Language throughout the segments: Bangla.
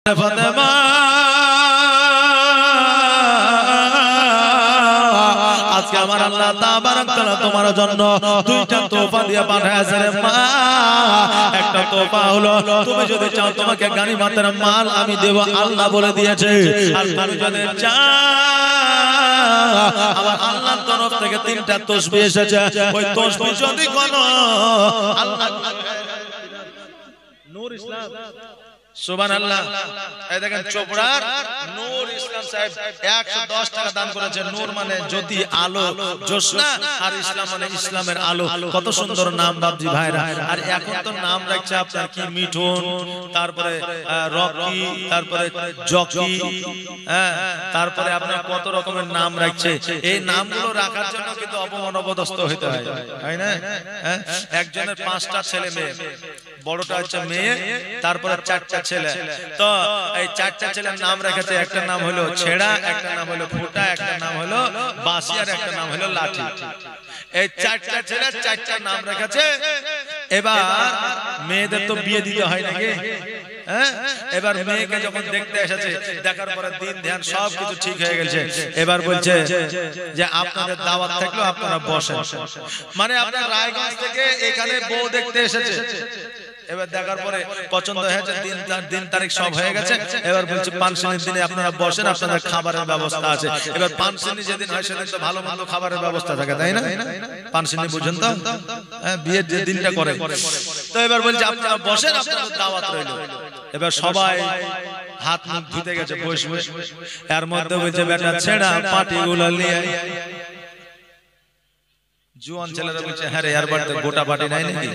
ফাতেমা আজকে আমার আল্লাহ তাবারক তাআলা তোমার জন্য দুইটা তোফা দিয়ে পাঠায়েছে রে মা। একটা তোফা হলো তুমি যদি চাও তোমাকে গানিমতের মাল আমি দেব, আল্লাহ বলে দিয়েছে। আর তুমি যদি চাও আমার আল্লাহর তরফ থেকে তিনটা তাসবিহ এসেছে, ওই তাসবিহ যদি কোনো আল্লাহ নূর ইসলাম সুবহানাল্লাহ। এই দেখেন চোপড়ার নূর ইসলাম সাহেব 110 টাকা দান করেছেন। নূর মানে জ্যোতি, আলো, জ্যোৎস্না, আর ইসলাম মানে ইসলামের আলো। কত সুন্দর নাম বাবজি ভাইরা। আর এখন তো নাম রাখছে আপনার কি মিঠুন, তারপরে রকি, তারপরে জকি, তারপরে আপনার কত রকমের নাম রাখছে। এই নামগুলো রাখার জন্য কিন্তু অপমান অপদস্থ হতে হয়, তাই না? একজনের 5টা ছেলে মেয়ে, বড়টা হচ্ছে মেয়ে, তারপরে 4টা ছেলে। তো এই 4টা ছেলের নাম রেখেছে। একটা নাম হলো ছেড়া, একটা নাম হলো ফুটা, একটা নাম হলো বাঁশি, আর একটা নাম হলো লাঠি। এই 4টা ছেলে 4টা নাম রেখেছে। এবার মেয়েদের তো বিয়ে দিতে হয় নাকি? এবার মেয়েকে যখন দেখতে এসেছে, দেখার পরে দিন ধ্যান সবকিছু ঠিক হয়ে গেছে। এবার বলছে যে আপনাদের দাওয়াত থাকলো, আপনারা বসেন। মানে আপনার রায়গঞ্জ থেকে এখানে বউ দেখতে এসেছে। এবার দেখার পরে পছন্দ হয়েছে, দিন তারিখ সব হয়ে গেছে। এবার বলছে পানশিনীর দিনে আপনারা বসেন, আপনাদের খাবারের ব্যবস্থা আছে। এবার পানশিনী যেদিন হয় সেদিন তো ভালো মন্দ খাবারের ব্যবস্থা থাকে, তাই না? পানশিনী বুঝেন তো, বিয়ের যে দিনটা করে। তো এবার বলছে আপনারা বসেন, আপনাদের দাওয়াত রইল। এবার সবাই হাত মুখ ধুতে গেছে, বসবে। এর মধ্যে বলছে বেটা ছেড়া পাটিগুলো নিয়ে। জুয়ান ছেলেরা বলছে হ্যাঁ রে, এর বাড়িতে গোটা পাটি নাই নাকি?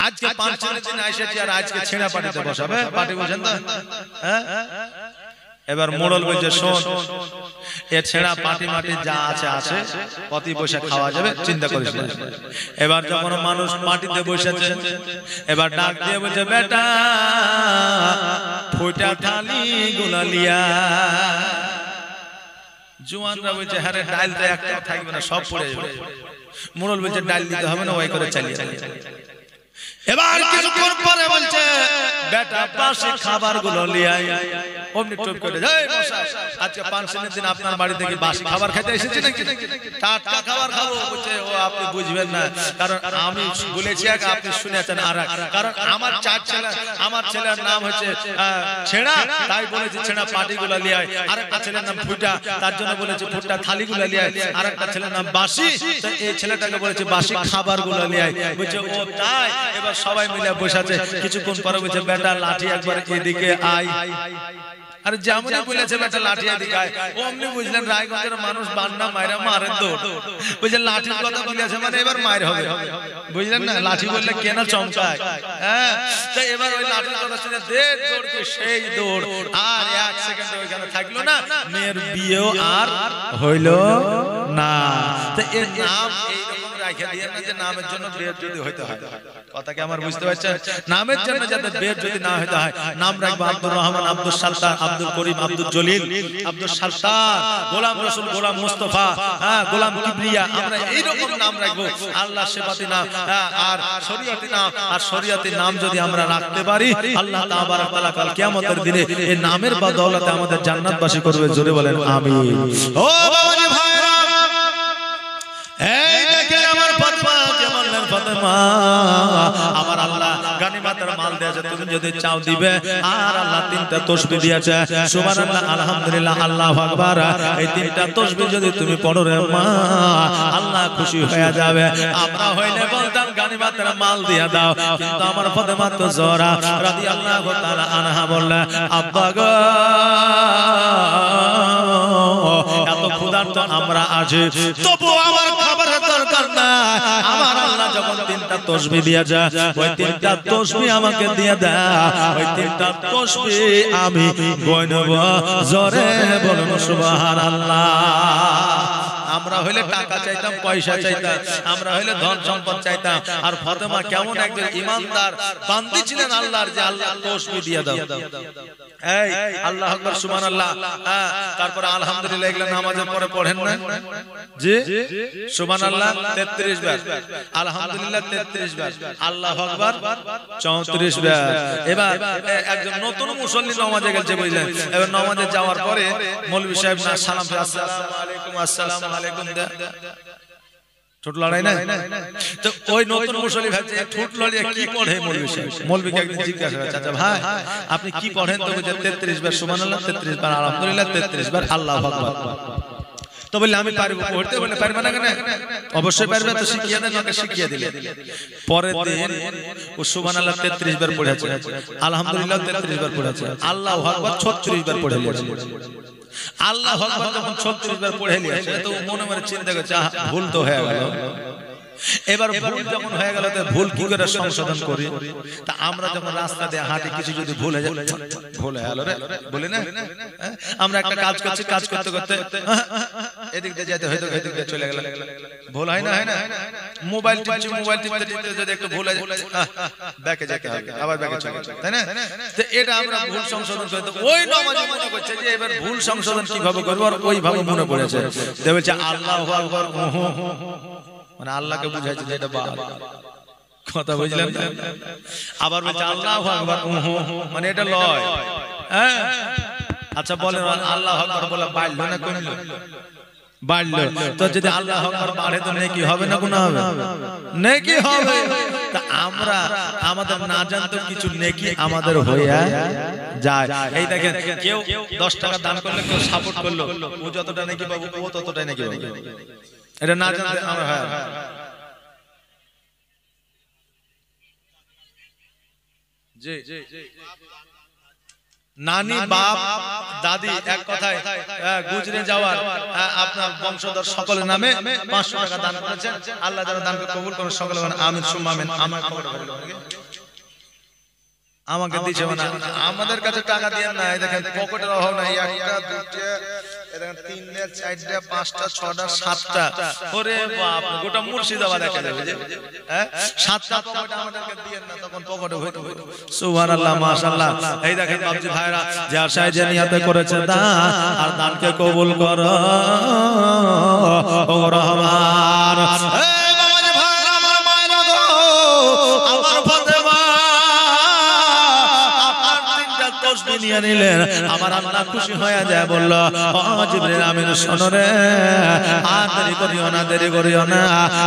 আজকে পানশিনীর দিন এসেছি আর আজকে ছেঁড়া পাটিতে বসাবে? পাটি বুঝেন তো? এবার মোড়ল বলছে শোন, এ ছেঁড়া পাটি মাটি যা আছে আছে, প্রতি পয়সা খাওয়া যাবে, চিন্তা করিস না। এবার যখন মানুষ মাটিতে বসেছে, এবার ডাক দিয়ে বলছে বেটা ফুটা থালি গুলা লিয়া। জুয়ানরা বলছে হ্যাঁ রে, ডাল তো একটা থাকবে না, সব পড়ে যাবে। মোড়ল বলছে ডাল দিতে হবে না, ওই করে চালিয়ে চালিয়ে। এবার কিছুক্ষণ পরে বলছে বেটা বাসি খাবারগুলো লিয়ে আয়। অমনি টুপ করে এই মশাই, আজকে পানশিনীর দিন আপনার বাড়ি থেকে বাসি খাবার খেতে এসেছি নাকি? টাটকা খাবার খাবো? বলছে ও আপনি বুঝবেন না, কারণ আমি বলেছি এক, আপনি শুনেছেন আর এক। কারণ আমার 4 ছেলে, আমার ছেলের নাম হচ্ছে ছেড়া, তাই বলেছি ছেড়া পাটিগুলো লিয়ে আয়। আরেকটা ছেলের নাম ফুটা, তার জন্য বলেছি ফুটা থালিগুলো লিয়ে আয়। আরেকটা ছেলের নাম বাসি, এই ছেলেটাকে বলেছে বাসি খাবারগুলো লিয়ে আয়। বলছে ও তাই? এবার সবাই মিলে বসেছে। কিছুক্ষণ পরে বলছে বেটা লাঠি একবার এদিকে আয়। আর যেমনই বলেছে বেটা লাঠি এদিকে আয়, অমনি বুঝলেন রায়গঞ্জের মানুষ বান্না মাইরা মারে দৌড়। বুঝলে লাঠির কথা বলেছে মানে এবার মার হবে, বুঝলেন না? লাঠি বললে কে না চমকায়। তো এবার ওই লাঠির কথা শুনে দেড় দৌড়কে সেই দৌড়। আর 1 সেকেন্ড ওইখানে থাকলো না, মেয়ের বিয়েও আর হইল না। তো এর নাম এইরকম রাখা দিয়ে না যে নামের জন্য বিয়ে যদি হইতে হয়। কথা কি আমার বুঝতে পারছেন? নামের জন্য যাতে বিয়ে যদি না হইতে হয়, নাম রাখবো আব্দুর রহমান, আব্দুল সাত্তার, আব্দুল করিম, আব্দুল জলিল, আব্দুল সাত্তার, গোলাম রসুল, গোলাম মুস্তাফা, গোলাম কিবরিয়া। আমরা এইরকম নাম রাখবো। আল্লাহ সেবাতি নাম আর শরীয়তি নাম। আর শরীয়তি নাম যদি আমরা রাখতে পারি, আল্লাহ তাবারক তাআলা কাল কিয়ামতের দিনে এই নামের বদৌলতে আমাদের জান্নাতবাসী করবে। জোরে বলেন আমিন। ও বাবাজি ভাইরা, এই দেখেন আমার ফাতেমা কেমন নেন। ফাতেমা আমার আল্লাহ গানিমতের মাল দিয়েছে, তুমি যদি চাও দিবে। আর আল্লাহ 3টা তাসবিহ দিয়েছে। সুবহানাল্লাহ, আলহামদুলিল্লাহ, আল্লাহু আকবার। এই 3টা তাসবিহ যদি তুমি পড়ো রে মা, আল্লাহ খুশি হয়ে যাবে। আমরা হইলে বলতাম গানিমতের মাল দিয়ে দাও, কিন্তু আমার ফাতেমা তো জোহরা রাদিয়াল্লাহু তাআলা আনহা বললেন আব্বা গো, এত ক্ষুধার্ত আমরা আছি, তবু আমার খাবারের দরকার না। আমার আল্লাহ যখন 3টা তাসবিহ দিয়েছে, ওই 3টা তাসবিহ আমাকে দিয়ে দাও। ওই 3টা তাসবিহ আমি গণব। জোরে বলুন সুবহানাল্লাহ। আমরা হইলে টাকা চাইতাম, পয়সা চাইতাম, আমরা হইলে ধন সম্পদ চাইতাম। আর ফাতেমা কেমন একজন ইমানদার বান্দি ছিলেন আল্লাহর, যে আল্লাহ তাসবিহ দিয়ে দাও, এই আল্লাহু আকবার সুবহানাল্লাহ, তারপরে আলহামদুলিল্লাহ এগুলো নামাজের পরে পড়েন না জি? সুবহানাল্লাহ 33 বার, আলহামদুলিল্লাহ 33 বার, আল্লাহু আকবার 34 বার। এবার একজন নতুন মুসল্লি নামাজে গেছে বুঝলেন, এবার নামাজে যাওয়ার পরে মৌলভী সাহেব না সালাম ফিরে আসসালামু আলাইকুম, আসসালামু আলাইকুম দে, ঠোঁট লড়াই না? তো ওই নতুন মুসল্লি ভাবছে ঠোঁট লড়িয়ে কি পড়ে মৌলভী সাহেব। মৌলভীকে একদিন জিজ্ঞাসা করে, চাচা ভাই আপনি কি পড়েন? তো বলছে 33 বার সুবহানাল্লাহ, 33 বার আলহামদুলিল্লাহ, 33 বার আল্লাহু আকবার। তো বললে আমি পারবো পড়তে? বলে পারবে না কেন? অবশ্যই পারবে, তো শিখিয়ে দেন, ওকে শিখিয়ে দিলে। পরের দিন ও সুবহানাল্লাহ 33 বার পড়েছে, আলহামদুলিল্লাহ 33 বার পড়েছে, আল্লাহু আকবার 36 বার পড়ে নিয়েছে। আল্লাহু আকবার যখন 36 বার পড়ে নিয়েছে তো মনে মনে চিন্তা করছে ভুল তো হয়ে গেল। এবার ভুল যখন হয়ে গেল তো ভুল কি করে সংশোধন করি? তা আমরা যখন রাস্তা দিয়ে হাঁটি কিছু যদি ভুল হয়ে যায়, ভুল হয়ে গেল রে বলি না, আমরা একটা কাজ করছি, কাজ করতে করতে এদিক দিয়ে যেতে হয়তো এদিক দিয়ে চলে গেল, ভুল হয় না? হয় না? মোবাইল টিপছি, মোবাইল টিপতে টিপতে যদি একটু ভুল হয়ে যায় ব্যাকে যেতে হবে, আবার ব্যাকে চলে যাবে, তাই না? তো এটা আমরা ভুল সংশোধন করতে ওই নামাজে মনে করছে যে এবার ভুল সংশোধন কিভাবে করব, আর ওইভাবে মনে পড়েছে দেবে যে আল্লাহু আকবার, মানে আল্লাহকে বুঝাইছে যে এটা বাদ, কথা বুঝলেন? আবার বলছে আল্লাহু আকবার মানে এটা লয়। হ্যাঁ আচ্ছা বলেন আল্লাহু আকবার বলা বাড়লো না কমলো? বাড়লো। তো যদি আল্লাহু আকবার বাড়ে তো নেকি হবে না গুনাহ হবে? নেকি হবে। তা আমরা আমাদের না জানতো কিছু নেকি আমাদের হয়ে যায়। এই দেখেন কেউ 10 টাকা দান করলে, কেউ সাপোর্ট করলো, ও যতটা নেকি পাবো ও ততটাই নেকি পাবো, এটা না জানতে আমরা হয়। জি নানি, বাপ, দাদি এক কথায় গুজরে যাওয়ার আপনার বংশধর সকলের নামে 500 টাকা দান করেছেন। আল্লাহ যারা দানকে কবুল করেন সকলে বলেন আমিন সুম্মা আমিন। আমাকে দিছে না, আমাদের কাছে টাকা দিয়ে না, দেখেন পকেটের অভাব নাই, একটা দুটো দেখেন 3টা 4টা 5টা 6টা 7টা, ওরে বাপ গোটা মুর্শিদাবাদ দেখা যাবে যে হ্যাঁ 7টা পকেট আমাদেরকে দিয়েন না, তখন পকেটে হইতো। সুবহানাল্লাহ মাশাআল্লাহ। এই দেখেন বাবজি ভাইরা যে আশায় যে নিয়তে করেছে দান, আর দানকে কবুল করো ও রহমান। এই বাবাজি ভাইরা আমার মায়েরা গো, আমার ফাতেমা তসবিহ নিয়ে নিলেন, আমার আল্লাহ খুশি হয়ে যায়, বলল ও জিবরিল আমিন শোনো রে, আর দেরি করিও না, দেরি করিও না,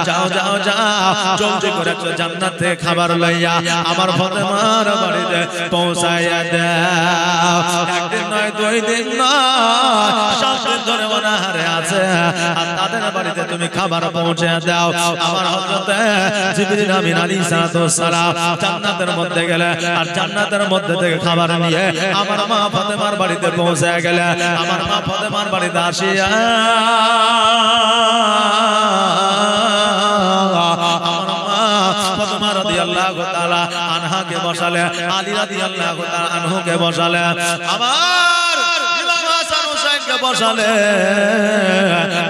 যাও যাও যাও জলদি করে জান্নাতে খাবার লইয়া আমার ফাতেমার বাড়িতে পৌঁছাইয়া দাও। একদিন নয়, 2 দিন নয়, 7 দিন ধরে অনাহারে আছে, আর তাদের বাড়িতে তুমি খাবার পৌঁছে দাও। আমার হযরত জিবরিল আমিন আলাইহিস সালাম জান্নাতের মধ্যে গেলে, আর জান্নাতের মধ্যে থেকে খাবার নিয়ে আমার মা ফাতেমার বাড়িতে পৌঁছে গেলে। আমার মা ফাতেমার বাড়িতে আসিয়া আমার মা ফাতেমা রাদিয়াল্লাহু তাআলা আনহাকে বসালে, আলী রাদিয়াল্লাহু তাআলা আনহুকে বসালে, আমার ইমাম হাসান হুসাইনকে বসালে,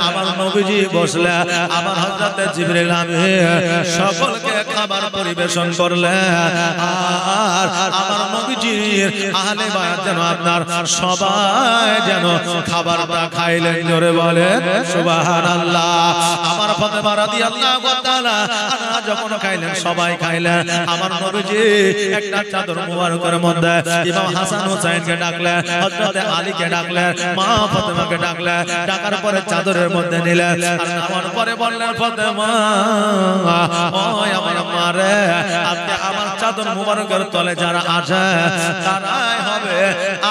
আমার নবীজি বসলে, আমার হযরত জিবরিল আমিন সকলকে খাবার পরিবেশন করলে, আর আমার নবীজির আহলে বায়াত যেন আপনার সবাই যেন খাবারটা খাইলেন, জোরে বলেন সুবহানাল্লাহ। আমার ফাতেমা রাদিয়াল্লাহু তাআলা আনহা যখন খাইলেন, সবাই খাইলেন, আমার নবীজি একটা চাদর মুবারকের মধ্যে ইমাম হাসান হুসাইনকে ডাকলেন, হযরত আলীকে ডাকলেন, মা ফাতেমাকে ডাকলেন, ডাকার পরে চাদরের মধ্যে নিলেন, আর নামার পরে বললেন ফাতেমা ওই আমার মা রে, আজকে আমার চাদর মুবারকের তলে যারা আছে তারাই হবে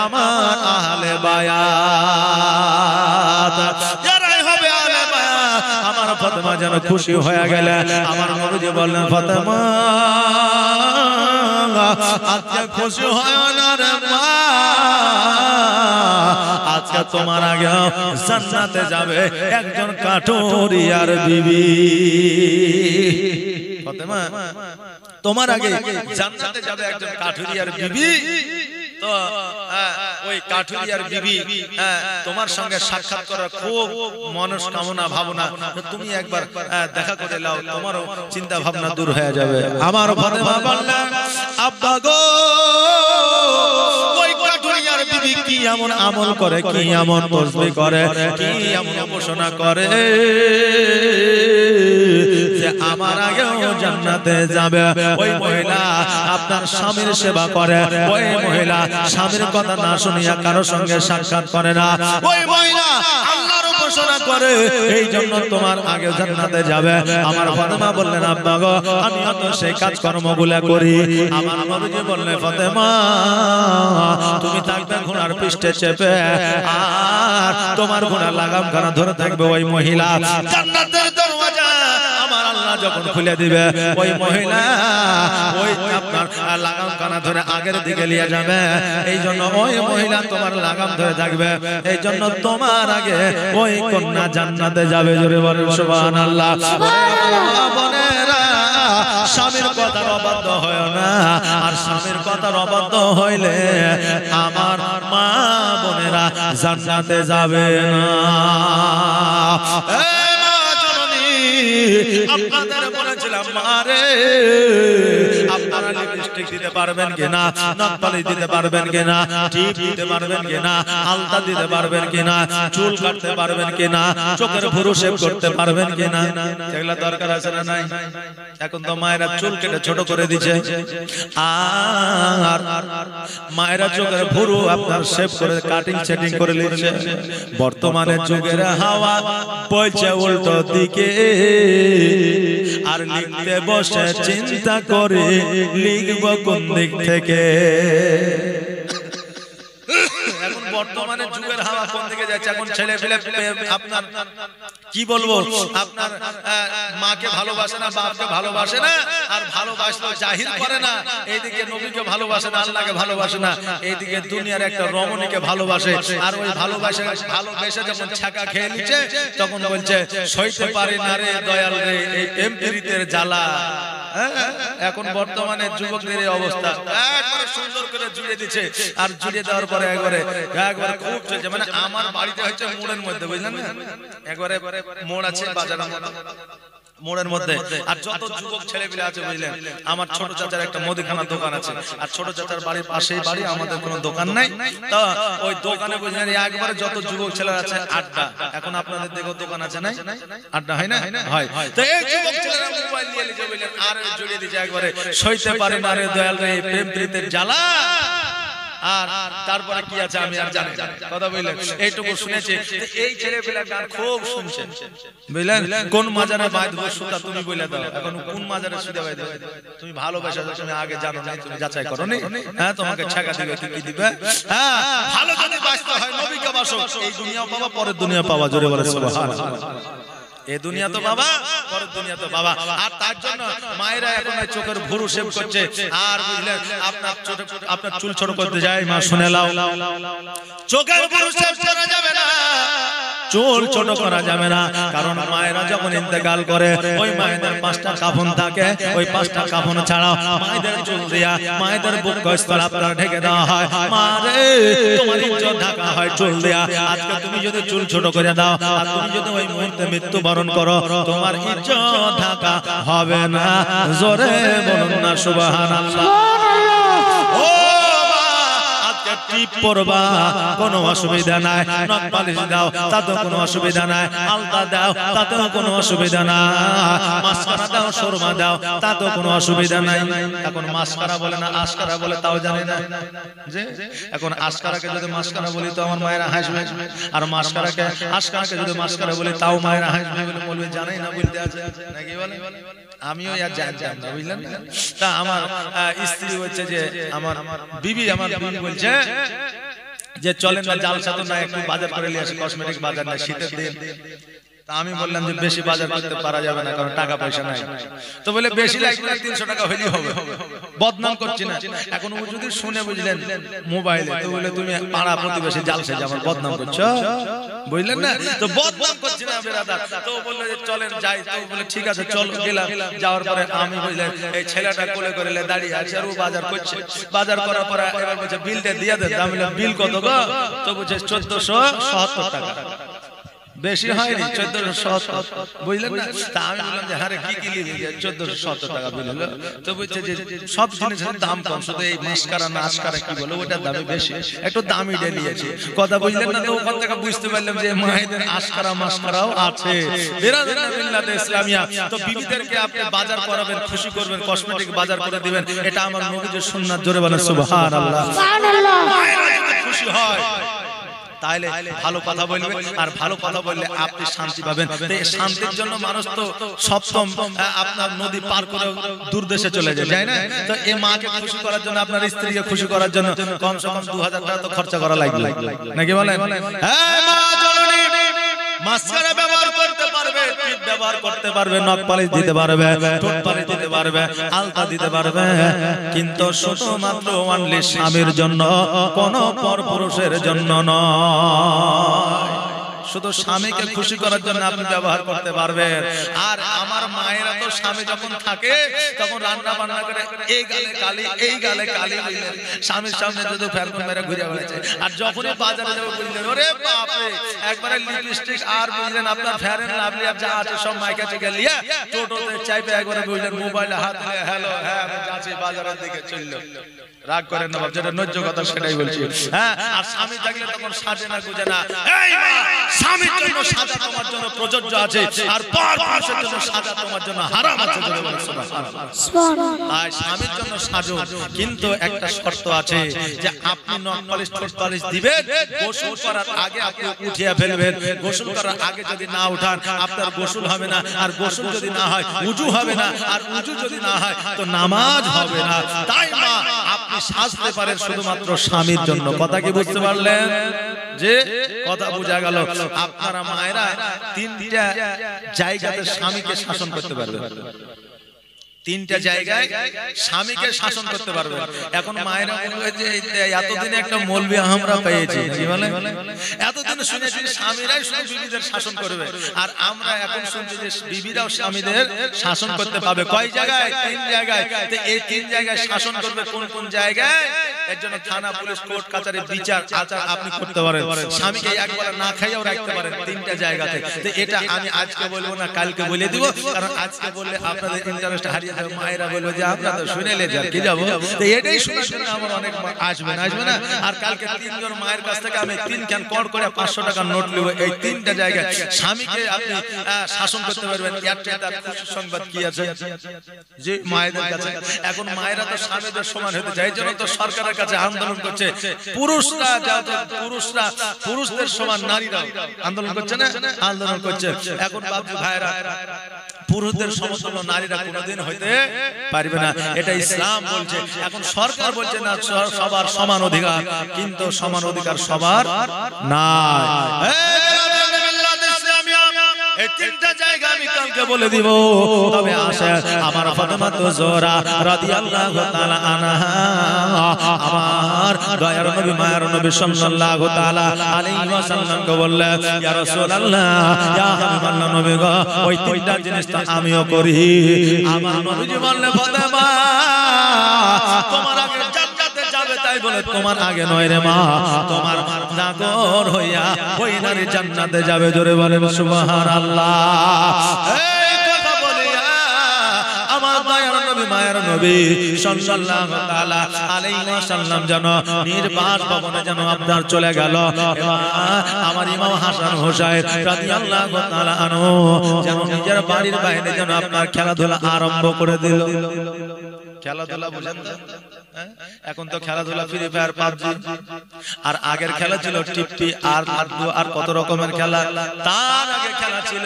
আমার আহলে বায়াত, যারাই হবে আহলে বায়াত। আমার ফাতেমা যেন খুশি হয়ে গেলেন। আমার নবীজি বললেন ফাতেমা আজকে খুশি হয় না রে মা, আজকে তোমার আগে জান্নাতে যাবে একজন কাঠুরিয়ার বিবি। ফাতেমা তোমার আগে জান্নাতে যাবে একজন কাঠুরিয়ার বিবি। তো ওই ওই কাঠুরিয়ার বিবি তোমার সঙ্গে সাক্ষাৎ করার খুব মনস্কামনা ভাবনা, তুমি একবার দেখা করে নাও, তোমারও চিন্তা ভাবনা দূর হয়ে যাবে। আমার ফাতেমা বললেন আব্বা গো, ওই কাঠুরিয়ার বিবি কি এমন আমল করে, কি এমন তসবিহ করে, কি এমন উপাসনা করে যে আমার আগেও জান্নাতে যাবে। ওই মহিলা আপনার স্বামীর সেবা করে, ওই মহিলা স্বামীর কথা না শুনিয়া কারো সঙ্গে সাক্ষাৎ করে না, ওই মহিলা আল্লাহর উপাসনা করে, এই জন্য তোমার আগে জান্নাতে যাবে। আমার ফাতেমা বললেন আব্বা গো, আমি তো সেই কাজকর্মগুলো করি। আমার নবীজি বললেন ফাতেমা, তুমি থাকবে ঘোড়ার পৃষ্ঠে চেপে, আর তোমার ঘোড়ার লাগাম খানা ধরে থাকবে ওই মহিলা। জান্নাতের দরওয়াজা আমার আল্লাহ যখন খুলে দিবে, ওই মহিলা ওই আপনার লাগাম কানা ধরে আগের দিকে নিয়ে যাবে। এই জন্য ওই মহিলা তোমার লাগাম ধরে থাকবে, এই জন্য তোমার আগে ওই কন্যা জান্নাতে যাবে। জোরে বলেন সুবহানাল্লাহ। বোনেরা, স্বামীর কথার অবাধ্য হয় না, আর স্বামীর কথার অবাধ্য হইলে আমার মা বোনেরা জান্নাতে যাবে না। আপনাদের বলেছিলাম মারে, আপনারা লিপস্টিক দিতে পারবেন কিনা, নখপালিশ দিতে পারবেন কিনা, টিপ দিতে পারবেন কিনা, আলতা দিতে পারবেন কিনা, চুল কাটতে পারবেন কিনা, চোখের ভুরু শেভ করতে পারবেন কিনা, এগুলা দরকার আছে না নাই? এখন তো মায়েরা চুল কেটে ছোট করে দিচ্ছে, আর মায়েরা চোখের ভুরু আপনার শেভ করে কাটিং সেটিং করে নিচ্ছে। বর্তমানে যুগের হাওয়া বইছে উল্টো দিকে, আর লিখতে বসে চিন্তা করে লিখব কোন দিক থেকে। এখন বর্তমানে যুগের হাওয়া কোন দিকে যাচ্ছে? এখন ছেলে পেলে আপনার কি বলবো, আপনার মাকে ভালোবাসে না, বাপকে ভালোবাসে না, আর ভালোবাসলেও জাহির করে না। এইদিকে নবীকে ভালোবাসে না, আল্লাহকে ভালোবাসে না, এইদিকে দুনিয়ার একটা রমণীকে ভালোবাসে। আর ওই ভালোবেসে যখন ছাকা খেয়ে নিচ্ছে, তখন বলছে সইতে পারি না রে দয়াল রে এই প্রেম প্রীতের জ্বালা। এখন বর্তমানে যুবকদের এই অবস্থা, একবারে সুন্দর করে জুড়ে দিচ্ছে, আর জুড়ে দেওয়ার পরে একবারে খুব চলছে। মানে আমার বাড়িতে হচ্ছে মোড়ের মধ্যে, বুঝলেন না, একবারে মোড় আছে বাজারের মতো, মোড়ের মধ্যে। আর যত যুবক ছেলেপিলে আছে বুঝলেন, আমার ছোট চাচার একটা মুদিখানার দোকান আছে, আর ছোট চাচার বাড়ির পাশেই বাড়ি, আমাদের কোনো দোকান নাই। তো ওই দোকানে বুঝলেন একবারে যত যুবক ছেলেরা আছে আড্ডা। এখন আপনাদের দেখো দোকান আছে নাই, আড্ডা হয় না, হয়। তো এই যুবক ছেলেরা মোবাইল নিয়ে লিখে বুঝলেন, আর জড়িয়ে দিচ্ছে একবারে সইতে পারে না রে দয়াল রে প্রেম প্রীতের জ্বালা। আর তারপরে কি আছে আমি আর জানি কথা বললেন, এইটুকু শুনেছি। এই ছেলেপিলা গান খুব শুনছেন বুঝলেন, কোন মাজারে বাঁধবো সুতা তুমি বলে দাও, এখন কোন মাজারে সুতা বাঁধবে তুমি ভালোবাসা, তুমি আগে জানো না, তুমি যাচাই করো নি, হ্যাঁ তোমাকে ছাকা দিবে কি দিবে, হ্যাঁ ভালো যদি বাঁচতে হয় নবীকে বাসো, এই দুনিয়া পাবা পরের দুনিয়া পাবা। জোরে বলে সুবহানাল্লাহ। এই দুনিয়া তো বাবা, পরের দুনিয়া তো বাবা। আর তার জন্য মায়েরা এখন চোখের ভুরু শেভ করছে, আর বুঝলেন আপনার চুল ছোট করতে যায়, মা শুনে লাও, চোখের ভুরু শেভ করা যাবে না, চুল ছোট করা যাবে না। কারণ মায়েরা যখন ইন্তেকাল করে, ওই মায়েদের 5টা কাফন থাকে, ওই 5টা কাফন ছাড়াও মায়েদের চুল দিয়া মায়েদের বুক স্থল আপনার ঢেকে দেওয়া হয়। মারে তোমার ইজ্জত ঢাকা হয় চুল দিয়া। আজকে তুমি যদি চুল ছোট করে দাও, আর তুমি যদি ওই মুহূর্তে মৃত্যুবরণ করো, তোমার ইজ্জত ঢাকা হবে না। জোরে বলুন না সুবহানাল্লাহ। টিপ পরবা কোনো অসুবিধা নাই, নখ পালিশ দাও তাতেও কোনো অসুবিধা নাই, আলতা দাও তাতেও কোনো অসুবিধা নাই, মাস্কারা দাও সুরমা দাও তাতেও কোনো অসুবিধা নাই। এখন মাস্কারা বলে না আস্কারা বলে তাও জানি না, যে এখন আস্কারাকে যদি মাস্কারা বলি তো আমার মায়েরা হাসবে, আর মাস্কারাকে আস্কারাকে যদি মাস্কারা বলি তাও মায়েরা হাসবে, বলবে জানাই না বলতে আছে নাকি বলে। আমিও আর জানতাম না বুঝলেন। তা আমার স্ত্রী হচ্ছে যে আমার বিবি বলছে যে চলেন না জালসা তো না, একটু বাজার করে নিয়ে আসি, কসমেটিক বাজার না, শীতের দিন তা আমি বললাম যে বেশি বাজার করতে পারা যাবে না, কারণ টাকা পয়সা নাই। তো বলে বেশি লাগবে না, 300 টাকা হলেই হবে। বদনাম করছি না। এখন ও যদি শুনে, বুঝলেন, মোবাইলে, তো বলে তুমি পাড়া প্রতিবেশী জালসে আমার বদনাম করছো, বুঝলেন না? তো বদনাম করছি না বেরাদার। তো বললো যে চলেন যাই। তো বলে ঠিক আছে চলো, গেলাম। যাওয়ার পরে আমি, বুঝলেন, এই ছেলেটা কোলে করে দাঁড়িয়ে আছে, আর ও বাজার করছে। বাজার করার পরে এবার বলছে বিলটা দিয়ে দেন। আমি বললাম বিল কত গো? তো বলছে 1470 টাকা। বেশি হয়নি, 1470, বুঝলেন না? তা আমি বললাম যে হারে কি কি নিলি? 1470 টাকা বিল হলো। তো বলছে যে সব জিনিসের দাম কম, শুধু এই মাস্কারা নাস্কারা কি বলে ওটার দামই বেশি, একটু দামি নিয়েছে। কথা বুঝলেন না? তো ওখান থেকে বুঝতে পারলাম যে মায়েদের আস্কারা মাস্কারাও আছে। বিরাদরান মিল্লাতে ইসলামিয়া। তো বিবিদেরকে আপনি বাজার করাবেন, খুশি করবেন, কসমেটিক বাজার করে দিবেন, এটা আমার নবীর সুন্নাত। জোরে বলেন সুবহানাল্লাহ। সুবহানাল্লাহ। খুশি হয় তাহলে ভালো কথা বলবে, আর ভালো কথা বললে আপনি শান্তি পাবেন। এই শান্তির জন্য মানুষ তো সপ্তম আপনার নদী পার করে দূর দেশে চলে যায় না? তো এই মাকে খুশি করার জন্য, আপনার স্ত্রীকে খুশি করার জন্য কমসে কম 2000 টাকা তো খরচা করা লাগবে, নাকি বলেন? হ্যাঁ, মা জননী মাস্কারা ব্যবহার করতে পারবে, টিপ ব্যবহার করতে পারবে, নখ পালিশ দিতে পারবে, ঠোঁট পালিশ দিতে পারবে, আলতা দিতে পারবে, কিন্তু শুধুমাত্র অনলি স্বামীর জন্য, কোন পরপুরুষের জন্য নয়। শুধু স্বামীকে খুশি করার জন্য আপনি ব্যবহার করতে পারবেন। আর আমার মায়েরা তো স্বামী যখন থাকে তখন রান্না বান্না করে এই গালে কালি, এই গালে কালি, স্বামীর সামনে যদি ফেরকন মেরে ঘুরে বেড়াচ্ছে। আর যখনই বাজারে যাবো বুঝলেন, ওরে বাপরে, একবারে লিপস্টিক আর বুঝলেন আপনার ফেয়ার এন্ড লাভলি যা আছে সব মাইকা থেকে নিয়ে টোটোতে চাইবে, একবারে বুঝলেন মোবাইলে হাত দিয়ে হ্যালো, হ্যাঁ আমি যাচ্ছি বাজারের দিকে, চললো। রাগ করেন না বাপ, যেটা ন্যায্য কথা সেটাই বলছি। হ্যাঁ, আর স্বামী থাকলে তখন সাজে না গুজে না। এই মা, স্বামীর জন্য সাজা তোমার জন্য প্রযোজ্য আছে, আর পরপুরুষের জন্য সাজা তোমার জন্য হারাম আছে। সুবহানাল্লাহ। আর স্বামীর জন্য সাজো, কিন্তু একটা শর্ত আছে যে আপনি নখ পালিশ ঠোঁট পালিশ দিবেন, গোসল করার আগে আপনি উঠিয়ে ফেলবেন। গোসল করার আগে যদি না উঠান আপনার গোসল হবে না, আর গোসল যদি না হয় উজু হবে না, আর উজু যদি না হয় তো নামাজ হবে না। তাই মা আপনি সাজতে পারেন শুধুমাত্র স্বামীর জন্য। কথা কি বুঝতে পারলেন? যে কথা বোঝা গেল। আপনারা মায়েরা 3টা জায়গাতে স্বামীকে শাসন করতে পারবেন, 3টা জায়গায় স্বামীকে শাসন করতে পারবে। এখন মায়েরা বলবে যে এতদিনে একটা মৌলবি আমরা পেয়েছি, কি বলে? এতদিন শুনেছি স্বামীরাই শুধু বিবিদের শাসন করবে, আর আমরা এখন শুনছি যে বিবিরাও স্বামীদের শাসন করতে পাবে। কয় জায়গায়? 3 জায়গায়। তো এই 3 জায়গায় শাসন করবে কোন কোন জায়গায়? এর জন্য থানা, পুলিশ, কোর্ট কাচারি, বিচার আচার আপনি করতে পারেন। স্বামীকে একবার না খাইয়াও রাখতে পারেন 3টা জায়গাতে। তো এটা আমি আজকে বলবো না, কালকে বলে দিব, কারণ আজকে বললে আপনাদের ইন্টারেস্ট হারিয়ে যাবে। মায়েরা বলবে যে আমরা তো শুনেলে যা কি যাবো, তো এটাই শোনার জন্য আমার অনেক আসবে না। আর কালকে 3 জন মায়ের কাছ থেকে আমি 3 ক্যান কর করে 500 টাকার নোট নেব। এই 3টা জায়গায় স্বামীকে আপনি শাসন করতে পারবেন। তার খুশি সংবাদ কি আছে যে মায়েদের কাছে এখন মায়েরা তো স্বামীদের সমান হতে চায়, এই জন্য তো সরকারের কাছে আন্দোলন করছে পুরুষরা যাতে পুরুষদের সমান নারীরাও আন্দোলন করছে না, আন্দোলন করছে। এখন বাবু ভাইরা পুরুষদের সমতুল্য নারীরা কোনোদিন হইতে পারবে না, এটা ইসলাম বলছে। এখন সরকার বলছে না সবার সমান অধিকার, কিন্তু সমান অধিকার সবার নাই। এই 3টা জায়গা আমি কালকে বলে দিব। তবে আসে আমার ফাতেমা জোহরা রাদিয়াল্লাহু তাআলা আনহা, আমার দয়ার নবী মায়ের নবী সাল্লাল্লাহু তাআলা আলাইহি ওয়াসাল্লামকে বললেন, ইয়া রাসূলুল্লাহ, ইয়া হাবিবাল্লাহ নবী গো, ওই 3টা জিনিস তো আমিও করি। আমার নবীজি বললেন, ফাতেমা তোমার আগে জান্নাতে যাবে, তাই বলে তোমার আগে নয় রে মা, তোমার নাগর হইয়া ওই নারী জান্নাতে যাবে। জোরে বলেন সুবহানাল্লাহ। এই কথা বলিয়া আমার দয়ার নবী মায়ের নবী সাল্লাল্লাহু তাআলা আলাইহি ওয়াসাল্লাম যেন নির্বাস ভবনে যেন আপনার চলে গেল। আমার ইমাম হাসান হোসেন রাদিয়াল্লাহু তাআলা আনহু যেন নিজের বাড়ির বাইরে যেন আপনার খেলাধুলা আরম্ভ করে দিল। খেলাধুলা বুঝেন না? এখন তো খেলাধুলা ফ্রি ফায়ার, পাবজি, আর আগের খেলা ছিল টিপটি আর লাড্ডু আর কত রকমের খেলা। তার আগে খেলা ছিল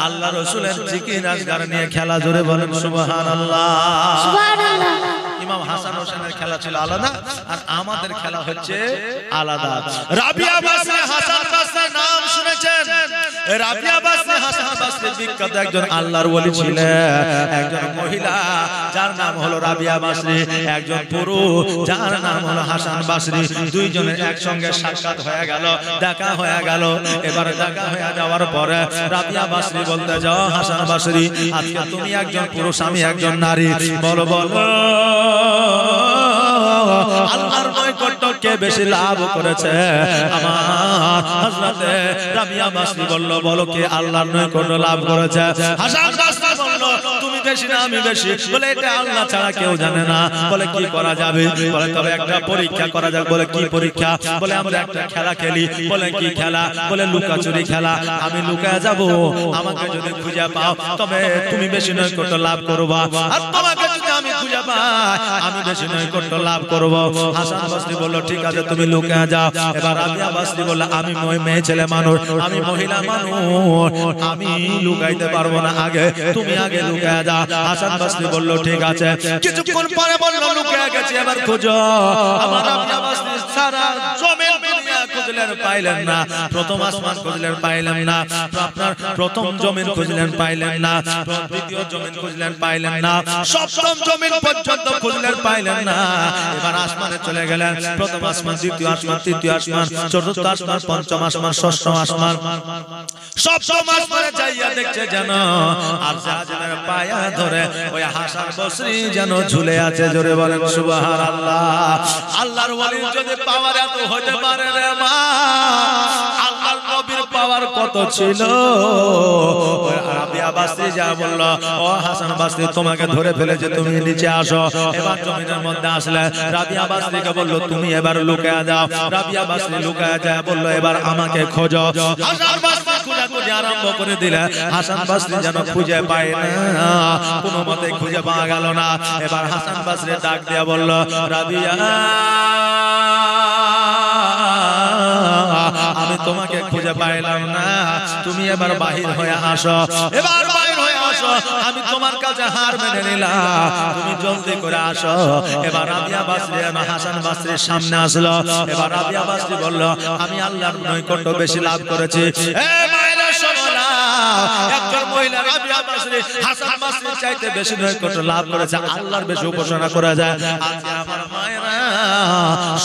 আল্লাহ রাসূলের জিকির আজকার নিয়ে খেলা। জোরে বলেন সুবহানাল্লাহ। সুবহানাল্লাহ। ইমাম হাসান হোসেনের খেলা খেলা ছিল আলাদা আর আমাদের খেলা হচ্ছে আলাদা। রাবিয়া বাসরি হাসান বাসরি নাম শুনেছেন? রাবিয়া বাসরি হাসান বাসরি বিখ্যাত একজন আল্লাহর ওলি ছিলেন। একজন মহিলা যার নাম হলো রাবিয়া বাসরি, একজন পুরুষ যার নাম হলো হাসান বাসরি। দুইজনের একসঙ্গে সাক্ষাৎ হয়ে গেল, দেখা হয়ে গেল। এবারে দেখা হয়ে যাওয়ার পরে রাবিয়া বাসরি বলতে যাও, হাসান বাসরি আজকে তুমি একজন পুরুষ আমি একজন নারী, বলো বলো আল্লাহর নৈকট্য কে বেশি লাভ করেছে? আমার হযরতে রাবিয়া বাসরি বলল বলো কে আল্লাহর নৈকট্য লাভ করেছে? হাসান বাসরি বলল তুমি বেশি না আমি বেশি। বলে এটা আল্লাহ ছাড়া কেউ জানে না। বলে কি করা যাবে? বলে তবে একটা পরীক্ষা করা যাক। বলে কি পরীক্ষা? বলে আমরা একটা খেলা খেলি। বলে কি খেলা? বলে লুকাচুরি খেলা। আমি লুকায় যাব, আমাকে যদি খুঁজে পাও তবে তুমি বেশি নৈকট্য লাভ করবা, আর তোমাকে যদি আমি খুঁজে পাই আমি বেশি নৈকট্য লাভ করব। হাসান বাসরি বলল ঠিক আছে তুমি লুকায় যাও। এবার রাবিয়া বাসরি বলল আমি মেয়ে ছেলে মানুষ, আমি মহিলা মানুষ, আমি লুকাইতে পারবো না, আগে তুমি আগে লুকায় যাও। হাসান বাসরি বলল ঠিক আছে। কিছুক্ষণ পরে বলল লুকায় গেছে, এবার খোঁজো। আমার রাবিয়া বাসরি সারা জমিন দুনিয়া খুঁজলেন পাইলেন না, প্রথম আসমান খুঁজলেন পাইলেন না, আপনার প্রথম জমিন খুঁজলেন পাইলেন না, দ্বিতীয় জমিন খুঁজলেন পাইলেন না, সপ্তম জমিন পর্যন্ত খুঁজলেন পাইলেন না। এবার আসমানে চলে গেলেন, প্রথম আসমান, দ্বিতীয় আসমান, তৃতীয় আসমান, চতুর্থ আসমান, পঞ্চম আসমান, ষষ্ঠ আসমান, সপ্তম আসমানে যাইয়া দেখছে যেন আর জাহাজের পায়া ধরে ওই হাসান বাসরি যেন ঝুলে আছে। জোরে বলেন সুবহানাল্লাহ। আল্লাহর ওলির যদি পাওয়ার এত হতে পারে রে মা, আল্লাহর নবীর পাওয়ার কত ছিল? রাবিয়া বাসরি যা বলল ও হাসান বাসরি তোমাকে ধরে ফেলেছে, তুমি নিচে আসো। এবার জমিনের মধ্যে আসলে রাবিয়া বাসরিকে বলল তুমি এবার লুকায়া যাও। রাবিয়া বাসরি লুকায়া যায়, বলল এবার আমাকে খোঁজো। হাসান বাসরি খোঁজাখুঁজি আরম্ভ করে দিলে, হাসান বাসরি যেন খুঁজে পায় না, কোনো মতে খুঁজে পাওয়া গেল না। এবার হাসান বাসরি ডাক দিয়া বলল রাবিয়া আমি তোমাকে খুঁজে পাইলাম না, তুমি এবার বাহির হয়ে আসো। এবার বাহির হয়ে আসো, আমি তোমার কাছে হার মেনে নিলাম, তুমি জলদি করে আসো। এবার রাবিয়া বাসরি হাসান বাসরির সামনে আসলো। এবার রাবিয়া বাসরি বলল আমি আল্লাহর নৈকট্য বেশি লাভ করেছি। একজন মহিলা রাবিয়া বাসরি হাসান বাসরির চাইতে বেশি নৈকট্য লাভ করেছে, আল্লাহর বেশি উপাসনা করা যায়। আজকে আমার মায়েরা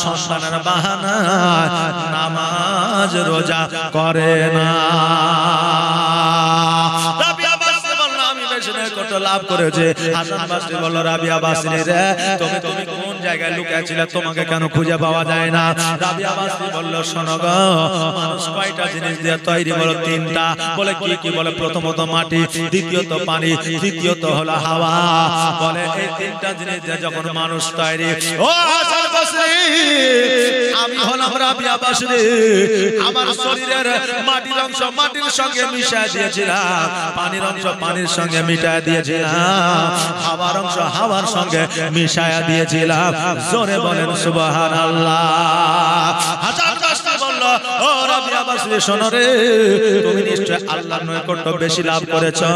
সন্তানের বাহানা নামাজ রোজা করে না। রাবিয়া বাসরি বলল আমি বেশি নৈকট্য লাভ করেছে। হাসান বাসরি বলল রাবিয়া বাসরি রে তুমি কোন জায়গায় লুকিয়েছিলে, তোমাকে কেন খুঁজে পাওয়া যায় না? রাবিয়া বাসরি বলল শোনো গো, মানুষ কয়টা জিনিস দিয়ে তৈরি? বলো তিনটা। বলে কি কি? বলে প্রথমত মাটি, দ্বিতীয়ত পানি, তৃতীয়ত হলো হাওয়া। বলে এই তিনটা জিনিস দিয়ে যখন মানুষ তৈরি। ও হাসান বাসরি আমি হলাম রাবিয়া বাসরি, আমার শরীরের মাটির অংশ মাটির সঙ্গে মিশিয়ে দিয়েছিলাম, পানির অংশ পানির সঙ্গে মিশিয়ে দিয়েছিলাম, হাওয়ার অংশ হাওয়ার সঙ্গে মিশিয়ে দিয়েছিলাম। জোরে বলেন সুবহানাল্লাহ। হাসান বাসরি বলল ও রাবিয়া বাসরি শোনো রে, তুমি নিশ্চয় আল্লাহর নৈকট্য বেশি লাভ করেছো।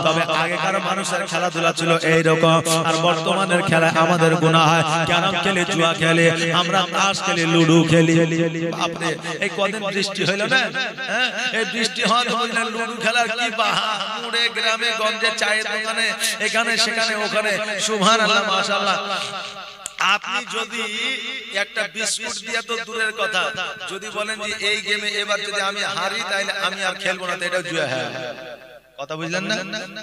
তবে আগেকার মানুষের খেলাধুলা ছিল এইরকম, আর বর্তমানের খেলা আমাদের গুনাহ হয়। ক্যারম খেলি, জুয়া খেলি, আমরা তাস খেলি, লুডু খেলি। বাপরে এই কদিন বৃষ্টি হইল না, এই বৃষ্টি হওয়ার পরে লুডু খেলার কি বাহামুড়ে গ্রামে গঞ্জে চায়ের দোকানে এখানে সেখানে ওখানে। সুবহানাল্লাহ মাশাআল্লাহ। আপনি যদি একটা বিস্কুট দিয়ে তো দূরের কথা, যদি বলেন যে এই গেমে এবার যদি আমি হারি তাহলে আমি আর খেলবো না, তো এটা জুয়া। হ্যাঁ কথা বুঝলেন না?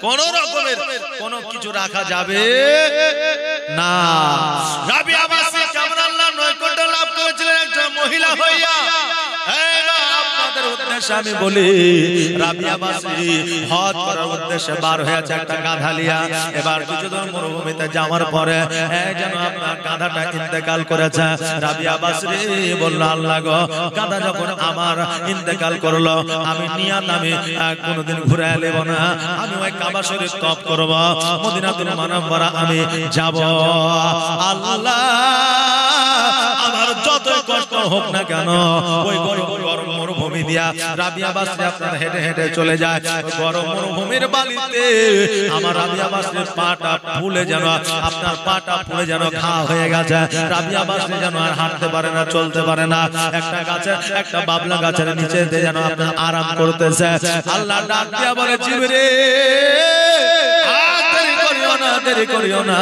কোন রকমের কোন কিছু রাখা যাবে না। রাবিয়া বাসরি কেমন আল্লাহর নৈকট্য লাভ করেছিলেন একজন মহিলা হইয়া। আপনাদের উদ্দেশ্যে আমি বলি, রাবিয়া বাসরি হজ করার উদ্দেশ্যে বার হয়েছে একটা গাধা লিয়া। এবার কিছুদূর মরুভূমিতে যাওয়ার পরে যেন আপনার গাধাটা ইন্তেকাল করেছে। রাবিয়া বাসরি বলল আল্লাহ গো, গাধা যখন আমার ইন্তেকাল করলো, আমি নিয়াত আমি কোনোদিন ঘুরে এলেব না, আমি ওই কাবা শরীফ তওয়াফ করব, মদিনাতুল মুনাওয়ারা আমি যাব। আল্লাহ আমার যত কষ্ট হোক না কেন ওই গরম গরম মরুভূমি দিয়া রাবিয়া বাসরি আপনার হেঁটে হেঁটে চলে যায় গরম মরুভূমির বালিতে আমার রাবিয়া বাসরির পাটা ফুলে যেন আপনার পাটা ফুলে যেন ঘা হয়ে গেছে রাবিয়া বাসরি যেন আর হাঁটতে পারে না চলতে পারে না একটা গাছে একটা বাবলা গাছের নিচে যেন আপনার আরাম করতেছে আল্লাহ ডাক দিয়া বলে জিবরিল দেরি করিও না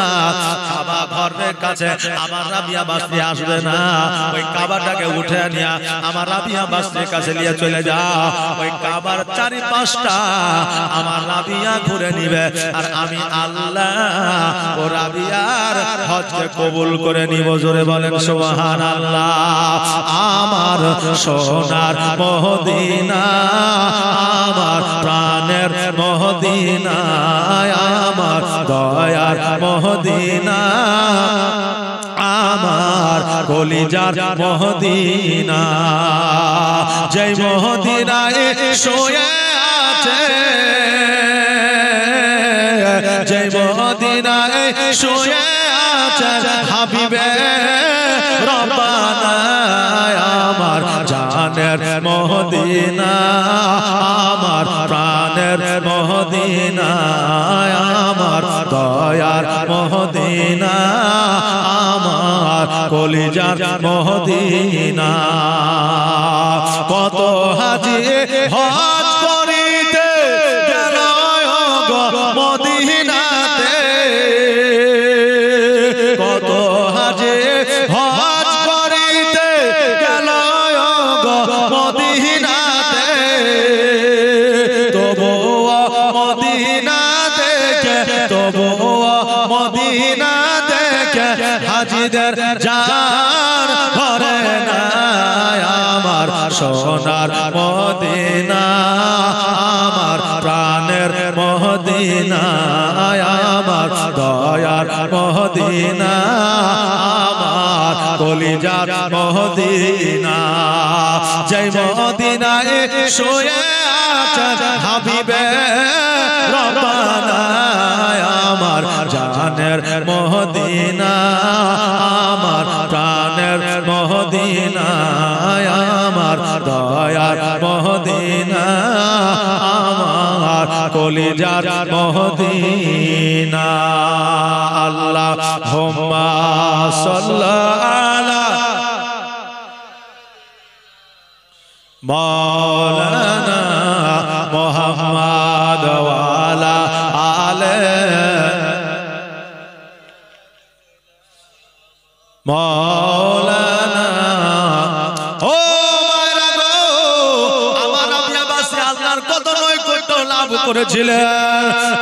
কাবা ঘরের কাছে আমার রাবিয়া বাসরি আসবে না ওই কাবাটাকে উঠে নিয়ে আমার রাবিয়া বাসরির কাছে নিয়ে চলে যাও ওই কাবার চারিপাশটা আমার রাবিয়া ঘুরে নিবে আর আমি আল্লাহ ও রাবিয়ার হজকে কবুল করে নিব জোরে বলেন সুবহানাল্লাহ আমার সোনার মদিনা আমার প্রাণের মদিনা আমার দয়ার মদিনা আমার কলিজার মদিনা জয় মদিনায় শুয়ে আছে জয় মদিনায় শুয়ে আছে হাবিবে রব্বানা আমার জানের মদিনা আমার প্রাণের মদিনা আমার দয়ার মদিনা আমার কলিজার মদিনা কত হাজি হজ করিতে গেল গো মদিনাতে কত হাজি হজ করিতে গেল গো মদিনাতে তবুও মদিনা দেখে তবুও মদিনা দেখে হাজিদের জান ভরে না আমার সোনার মদিনা আমার প্রাণের মদিনা আমার দয়ার মদিনা আমার কলিজার মদিনা জয় মদিনায় শুয়ে আছেন হাবিবে রব্বানা আমার জানের মদিনা আমার প্রাণের মদিনা আমার দয়ার মদিনা আমার কলিজার মদিনা আল্লাহুম্মা সাল্লি আলা মাওলানা মুহাম্মদ ওয়া আলা আলে মাওলানা ও মায়েরা গো আমার রাবিয়া বাসরি আল্লাহর কত নৈকট্য লাভ করেছিলেন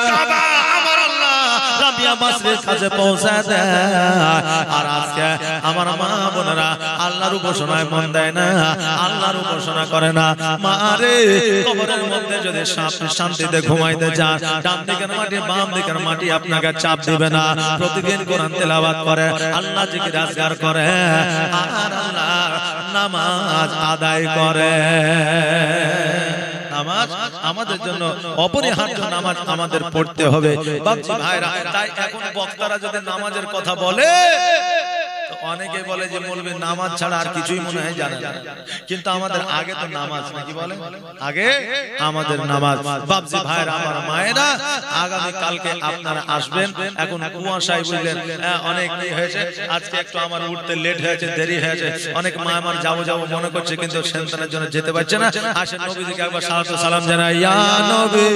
কাবা আমার আল্লাহ রাবিয়া বাসরির কাছে পৌঁছে দেয় আর আজকে আমার মা বোনেরা আল্লাহর উপাসনায় মন দেয় না আল্লাহর উপাসনা করে না মা রে কবরের মধ্যে যদি শান্তিতে ঘুমাইতে যান ডান দিকের মাটি বাম দিকের মাটি আপনাকে চাপ দিবে না প্রতিদিন কোরআন তেলাওয়াত করে আল্লাহ জিকির আজকার করে আর আল্লাহ নামাজ আদায় করে নামাজ আমাদের জন্য অপরিহার্য নামাজ আমাদের পড়তে হবে বাপজি ভাইরা তাই এখন বক্তারা যদি নামাজের কথা বলে তো অনেকে বলে যে মৌলবি নামাজ ছাড়া আর কিছুই মনে হয় জানে না কিন্তু আমাদের আগে তো নামাজ নাকি বলে আগে আমাদের নামাজ বাপজি ভাইরা আমার মায়েরা আগামী কালকে আপনারা আসবেন এখন কুয়াশায় বুঝলেন অনেক কি হয়েছে আজকে একটু আমার উঠতে লেট হয়েছে দেরি হয়েছে অনেক মা আমার যাবো যাবো মনে করছে কিন্তু সন্তানের জন্য যেতে পারছে না আসেন নবীজিকে একবার সালাত ও সালাম জানাই ইয়া নবী